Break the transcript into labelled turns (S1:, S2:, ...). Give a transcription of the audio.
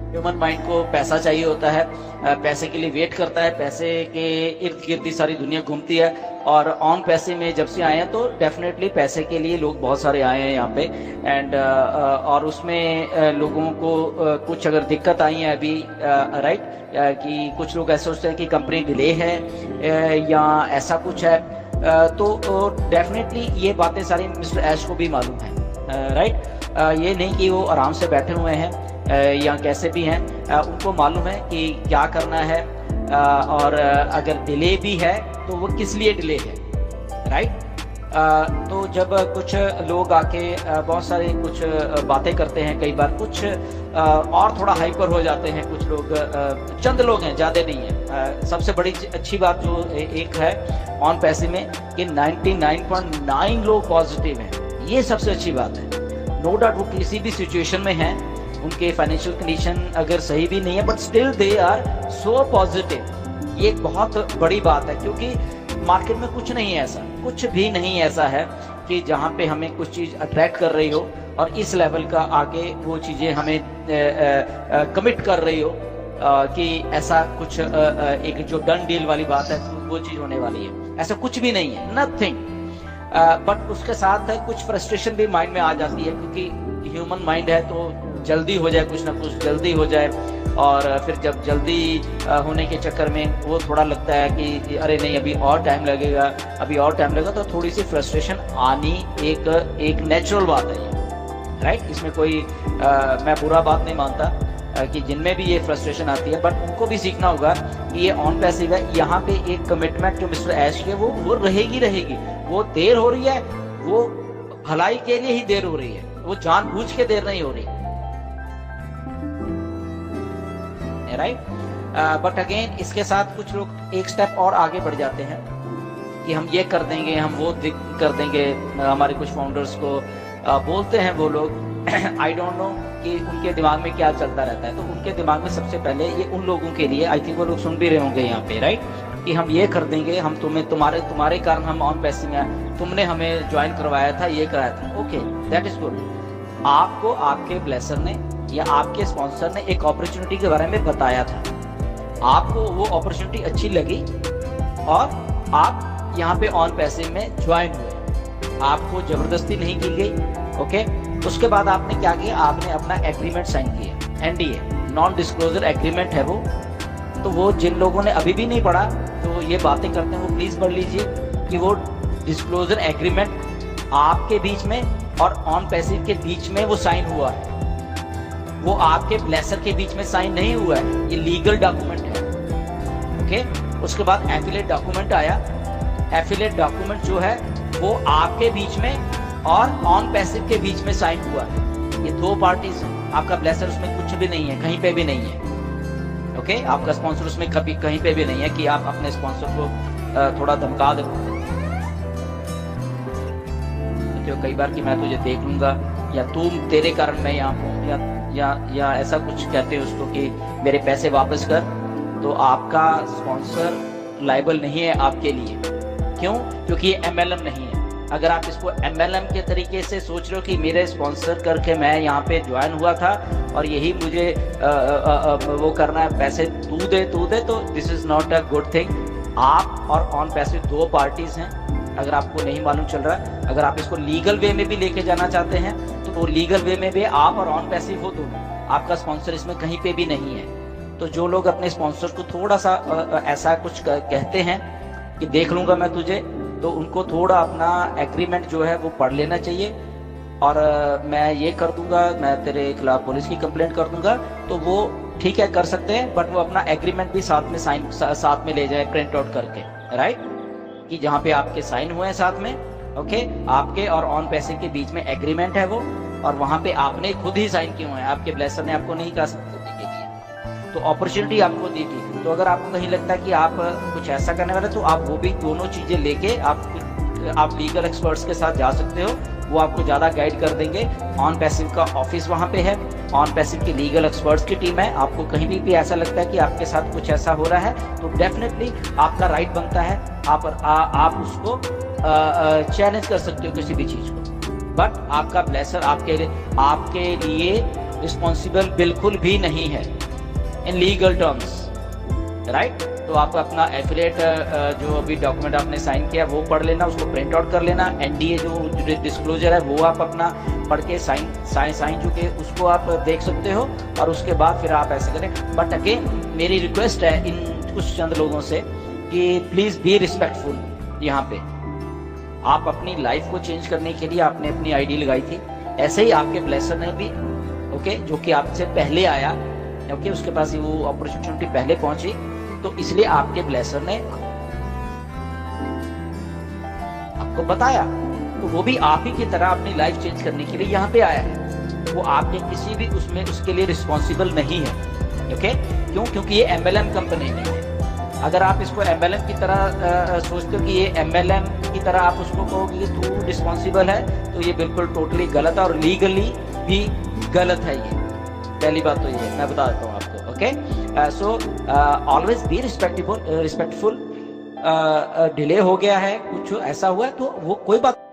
S1: Human mind को पैसा चाहिए होता है, पैसे के लिए वेट करता है, पैसे के इर्द गिर्द सारी दुनिया घूमती है। और ऑन पैसे में जब से आए हैं तो डेफिनेटली पैसे के लिए लोग बहुत सारे आए हैं यहाँ पे। एंड और उसमें लोगों को कुछ अगर दिक्कत आई है अभी, राइट, कि कुछ लोग ऐसे सोचते हैं कि कंपनी डिले है या ऐसा कुछ है, तो डेफिनेटली ये बातें सारी मिस्टर ऐश को भी मालूम है, राइट। ये नहीं कि वो आराम से बैठे हुए हैं या कैसे भी हैं, उनको मालूम है कि क्या करना है, और अगर डिले भी है तो वो किस लिए डिले है, राइट। तो जब कुछ लोग आके बहुत सारे कुछ बातें करते हैं, कई बार कुछ और थोड़ा हाइपर हो जाते हैं कुछ लोग, चंद लोग हैं, ज़्यादा नहीं है। सबसे बड़ी अच्छी बात जो एक है ऑन पैसे में कि 99.9 लोग पॉजिटिव हैं, ये सबसे अच्छी बात है। नो डाउट वो किसी भी सिचुएशन में हैं, उनके फाइनेंशियल कंडीशन अगर सही भी नहीं है, but still they are so positive. ये एक बहुत बड़ी बात है, क्योंकि मार्केट में कुछ नहीं है ऐसा, कुछ भी नहीं ऐसा है कि जहाँ पे हमें कुछ चीज़ अट्रैक्ट कर रही हो और इस लेवल का आगे वो चीज़ें हमें कमिट कर रही हो कि ऐसा कुछ एक जो डन डील वाली बात है वो चीज़ होने वाली है, ऐसा कुछ भी नहीं है, नथिंग। बट उसके साथ कुछ फ्रस्ट्रेशन भी माइंड में आ जाती है, क्योंकि ह्यूमन माइंड है तो जल्दी हो जाए, कुछ ना कुछ जल्दी हो जाए, और फिर जब जल्दी होने के चक्कर में वो थोड़ा लगता है कि अरे नहीं अभी और टाइम लगेगा, अभी और टाइम लगेगा, तो थोड़ी सी फ्रस्ट्रेशन आनी एक नेचुरल बात है ये, राइट। इसमें कोई मैं बुरा बात नहीं मानता कि जिनमें भी ये फ्रस्ट्रेशन आती है, बट उनको भी सीखना होगा कि ये ऑन पैसिव है। यहाँ पे एक कमिटमेंट जो मिस्टर ऐश की है वो रहेगी। वो देर हो रही है, वो भलाई के लिए ही देर हो रही है, वो जानबूझ के देर नहीं हो रही, राइट। बट अगेन इसके साथ कुछ लोग एक स्टेप और आगे बढ़ जाते हैं कि हम ये कर देंगे, हम वो कर देंगे। हमारे कुछ फाउंडर्स को बोलते हैं वो लोग, आई डोंट नो कि उनके दिमाग में क्या चलता रहता है। तो उनके दिमाग में सबसे पहले ये उन लोगों के लिए, आई थिंक वो लोग सुन भी रहे होंगे यहाँ पे, राइट, कि हम ये कर देंगे, हम तुम्हारे कारण हम ऑन पैसे में, तुमने हमें ज्वाइन करवाया था, ये कराया था, ओके दैट इज गुड। आपको आपके ब्लेसर ने या आपके स्पॉन्सर ने एक अपॉर्चुनिटी के बारे में बताया था, आपको वो अपॉर्चुनिटी अच्छी लगी और आप यहाँ पे ऑन पैसे में ज्वाइन हुए, आपको जबरदस्ती नहीं की गई, ओके। उसके बाद आपने क्या किया, आपने अपना एग्रीमेंट साइन किया, एनडीए, नॉन डिस्क्लोजर एग्रीमेंट है वो। तो वो जिन लोगों ने अभी भी नहीं पढ़ा तो ये बातें करते हैं, वो प्लीज पढ़ लीजिए कि वो डिस्क्लोजर एग्रीमेंट आपके बीच में और ऑन पैसिव के बीच में वो साइन हुआ है, वो आपके ब्लेसर के बीच में साइन नहीं हुआ है, ये लीगल डॉक्यूमेंट है, ओके। उसके बाद एफिलिएट डॉक्यूमेंट आया, एफिलिएट डॉक्यूमेंट जो है वो आपके बीच में और ऑन पैसिव के बीच में साइन हुआ है। ये दो पार्टीज हैं, आपका ब्लेसर उसमें कुछ भी नहीं है, कहीं पे भी नहीं है, ओके। आपका स्पॉन्सर उसमें कभी कहीं पे भी नहीं है कि आप अपने स्पॉन्सर को थोड़ा धमका दो, तो कई बार कि मैं तुझे देख लूंगा या तुम, तेरे कारण मैं यहाँ हूँ, या ऐसा कुछ कहते हैं उसको कि मेरे पैसे वापस कर। तो आपका स्पॉन्सर लायबल नहीं है आपके लिए, क्यों? क्योंकि ये एमएलएम नहीं है। अगर आप इसको एमएलएम के तरीके से सोच रहे हो कि मेरे स्पॉन्सर करके मैं यहाँ पे ज्वाइन हुआ था और यही मुझे वो करना है, पैसे तू दे, तो this is not a good thing. आप और ऑन पैसे दो पार्टीज हैं, अगर आपको नहीं मालूम चल रहा है। अगर आप इसको लीगल वे में भी लेके जाना चाहते हैं तो लीगल वे में भी आप और ऑन पैसिव हो दोनों, आपका स्पॉन्सर इसमें कहीं पे भी नहीं है। तो जो लोग अपने स्पॉन्सर को थोड़ा सा ऐसा कुछ कहते हैं कि देख लूंगा मैं तुझे, तो उनको थोड़ा अपना एग्रीमेंट जो है वो पढ़ लेना चाहिए। और मैं ये कर दूंगा, मैं तेरे खिलाफ पुलिस की कंप्लेंट कर दूंगा, तो वो ठीक है कर सकते हैं, बट वो अपना एग्रीमेंट भी साथ में ले जाए प्रिंट आउट करके, राइट, कि जहाँ पे आपके साइन हुए हैं साथ में, ओके। आपके और ऑन पैसे के बीच में एग्रीमेंट है वो, और वहां पे आपने खुद ही साइन किए हुए हैं, आपके ब्लेसर ने आपको नहीं कहा तो अपॉर्चुनिटी आपको दी थी। तो अगर आपको कहीं लगता है कि आप कुछ ऐसा करने वाले, तो आप वो भी दोनों चीजें लेके आप लीगल एक्सपर्ट्स के साथ जा सकते हो, वो आपको ज्यादा गाइड कर देंगे। ऑन पैसिव का ऑफिस वहां पे है, ऑन पैसिव की लीगल एक्सपर्ट्स की टीम है। आपको कहीं भी ऐसा लगता है कि आपके साथ कुछ ऐसा हो रहा है, तो डेफिनेटली आपका राइट बनता है, आप उसको चैलेंज कर सकते हो किसी भी चीज को। बट आपका ब्लेसर आपके लिए रिस्पॉन्सिबल बिल्कुल भी नहीं है। In legal terms, right. तो आप अपना एफिलिएट जो अभी डॉक्यूमेंट आपने साइन किया वो पढ़ लेना, उसको प्रिंट आउट कर लेना। एनडीए जो डिस्क्लोजर है वो आप अपना पढ़ के साइन चुके उसको आप देख सकते हो, और उसके बाद फिर आप ऐसे करें। बट अगेन मेरी रिक्वेस्ट है इन कुछ चंद लोगों से कि प्लीज बी रिस्पेक्टफुल। यहाँ पे आप अपनी लाइफ को चेंज करने के लिए आपने अपनी आईडी लगाई थी, ऐसे ही आपके ब्लेसर ने भी, ओके, जो कि आपसे पहले आया, ओके, उसके पास वो अपॉर्चुनिटी पहले पहुंची, तो इसलिए आपके ब्लेसर ने आपको बताया, तो वो भी आप ही की तरह अपनी लाइफ चेंज करने के लिए यहाँ पे आया है। वो आपके किसी भी उसमें उसके लिए रिस्पॉन्सिबल नहीं है, ओके। क्यों? क्योंकि ये एमएलएम कंपनी में है। अगर आप इसको एमएलएम की तरह सोचते हो कि ये एमएलएम की तरह आप उसको कहोगे कि तू रिस्पॉन्सिबल है, तो ये बिल्कुल टोटली गलत है, और लीगली भी गलत है। ये पहली बात तो ये है, मैं बता देता हूँ आपको, okay. So always be respectful. Delay हो गया है, कुछ ऐसा हुआ है तो वो कोई बात